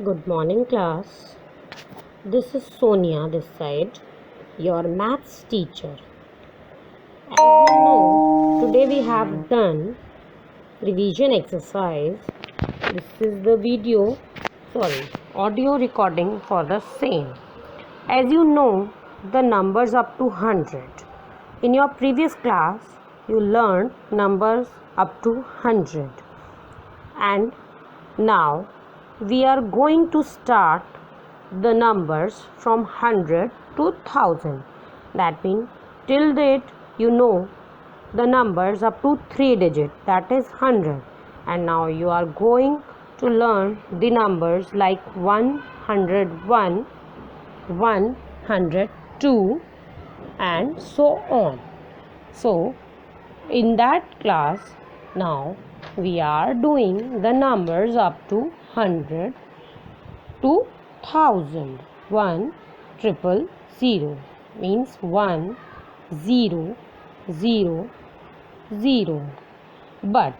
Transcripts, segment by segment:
Good morning, class. This is Sonia this side, your maths teacher. As you know, today we have done revision exercise. This is the audio recording for the same. As you know, the numbers up to 100. In your previous class, you learned numbers up to 100. And now we are going to start the numbers from 100 to 1000. That means till date you know the numbers up to 3 digit, that is 100. And now you are going to learn the numbers like 101, 102 and so on. So in that class now we are doing the numbers up to 100 to 1000. 1,000 means 1 0 0 0. But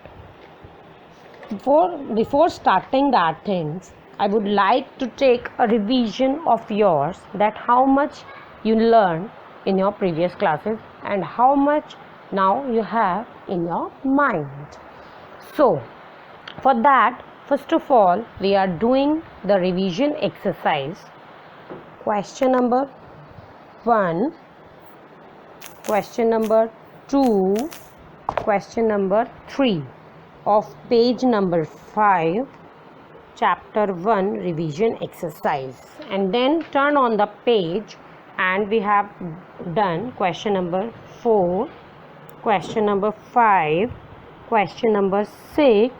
before starting that things, I would like to take a revision of yours, that how much you learned in your previous classes and how much now you have in your mind. So for that, first of all, we are doing the revision exercise. Question number 1, question number 2, question number 3 of page number 5, chapter 1 revision exercise. And then turn on the page and we have done question number 4, question number 5, question number 6,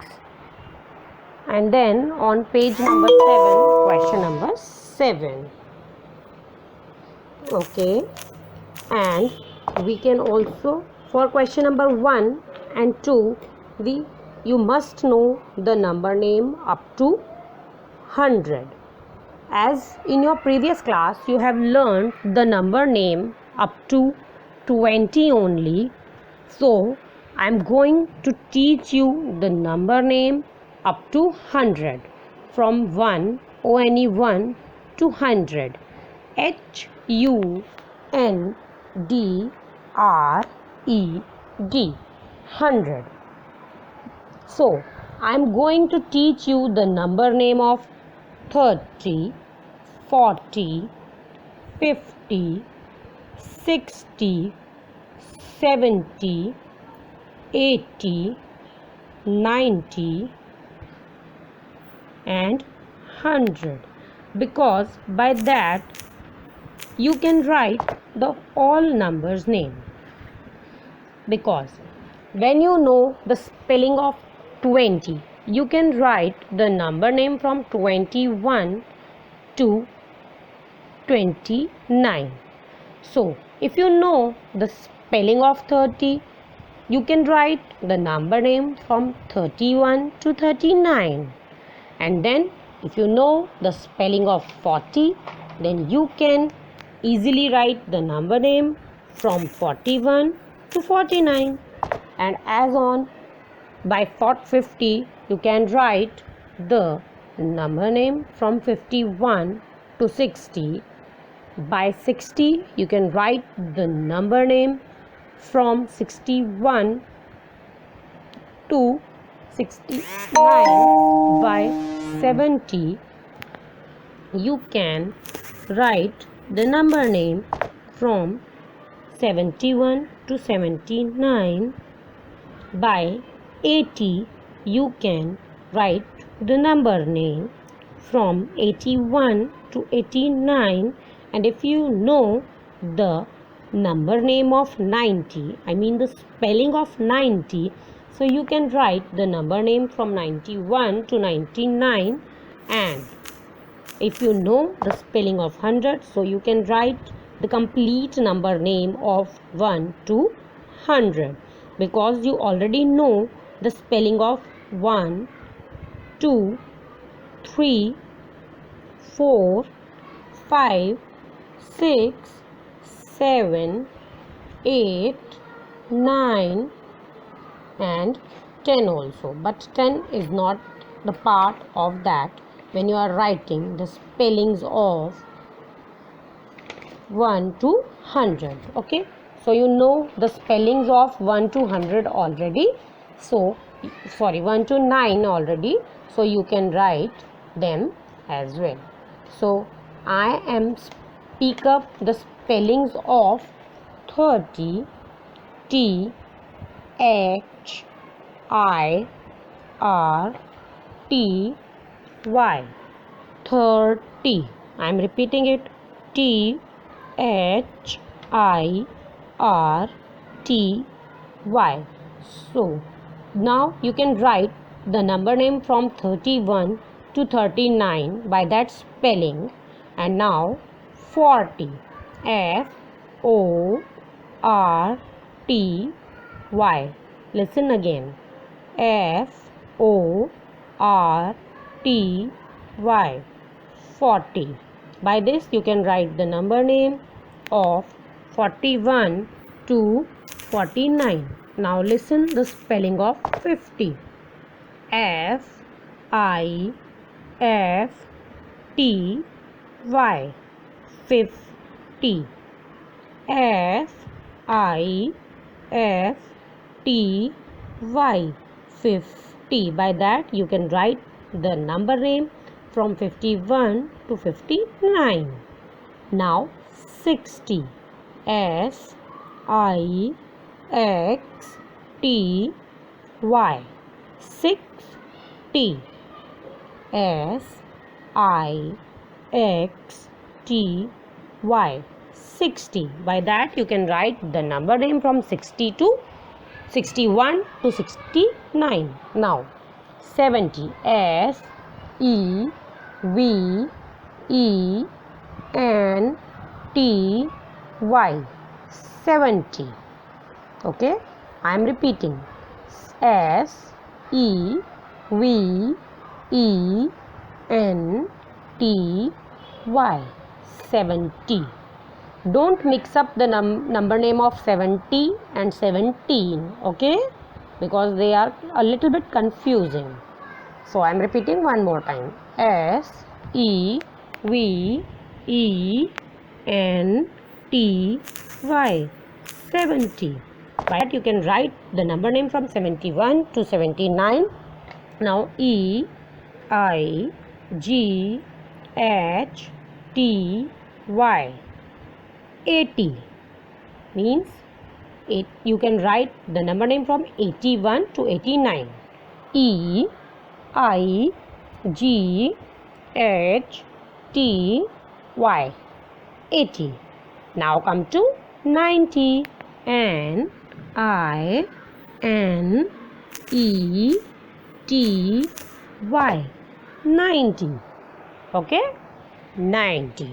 and then on page number 7, question number 7. Okay, and we can also, for question number 1 and 2, you must know the number name up to 100. As in your previous class you have learned the number name up to 20 only, so I am going to teach you the number name up to 100, from 1 to 100. HUNDRED, 100. So I am going to teach you the number name of 30, 40, 50, 60, 70, 80, 90 and 100, because by that you can write the all numbers name. Because when you know the spelling of 20, you can write the number name from 21 to 29. So if you know the spelling of 30, you can write the number name from 31 to 39. And then if you know the spelling of 40, then you can easily write the number name from 41 to 49. And as on by 50, you can write the number name from 51 to 60. By 60, you can write the number name from 61 to 69. By 70, you can write the number name from 71 to 79. By 80, you can write the number name from 81 to 89. And if you know the number name of 90, I mean the spelling of 90, so you can write the number name from 91 to 99. And if you know the spelling of 100, so you can write the complete number name of 1 to 100, because you already know the spelling of 1, 2, 3, 4, 5, 6, 7, 8, 9 and 10 also. But 10 is not the part of that when you are writing the spellings of 1 to 100. Okay, so you know the spellings of 1 to 100 already, so 1 to 9 already, so you can write them as well. So I am speak up the spellings of 30, T H I R T Y, 30. I am repeating it, T H I R T Y. So now you can write the number name from 31 to 39 by that spelling. And now 40, F O R T Y. Listen again, F O R T Y, 40. By this you can write the number name of 41 to 49. Now listen the spelling of 50, F I F T Y, 50, F I F T Y, 50. By that you can write the number name from 51 to 59. Now 60, S I X T Y, 60, S I X T Y, 60. By that you can write the number name from 60 to 61 to 69. Now 70, S E V E N T Y, 70. Okay, I am repeating, S E V E N T Y, 70. Don't mix up the number name of 70 and 17, okay, because they are a little bit confusing. So I am repeating one more time, S E V E N T Y, 70. By that you can write the number name from 71 to 79. Now E I G H T Y, 80 means you can write the number name from 81 to 89. E I G H T Y, 80. Now come to 90, N I N E T Y, 90. Okay, 90,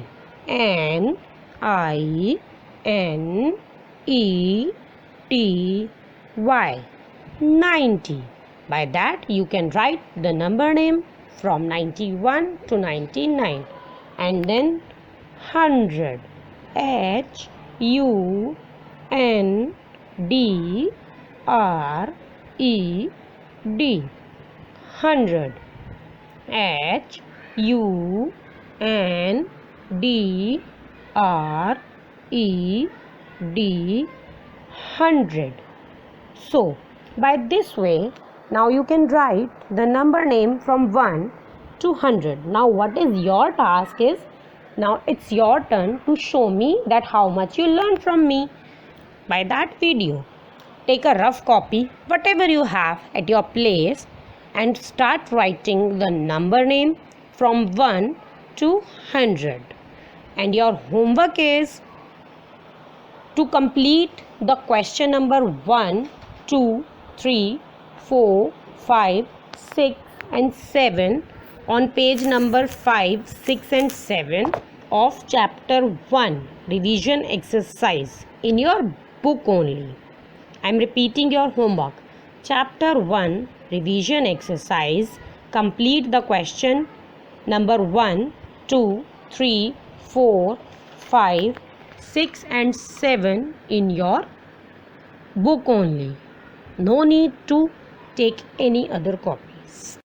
N I N E T Y, 90. By that you can write the number name from 91 to 99. And then 100, H U N D R E D, 100, H U N D R E D, 100. So by this way now you can write the number name from 1 to 100. Now what is your task is, now it's your turn to show me that how much you learned from me. By that video, take a rough copy, whatever you have at your place, and start writing the number name from 1 to 100. And your homework is to complete the question number 1, 2, 3, 4, 5, 6 and 7 on page number 5, 6 and 7 of chapter 1 revision exercise in your book only. I am repeating your homework. Chapter 1 revision exercise. Complete the question number 1, 2, 3, 4, 5, 6 and 7 in your book only. No need to take any other copies.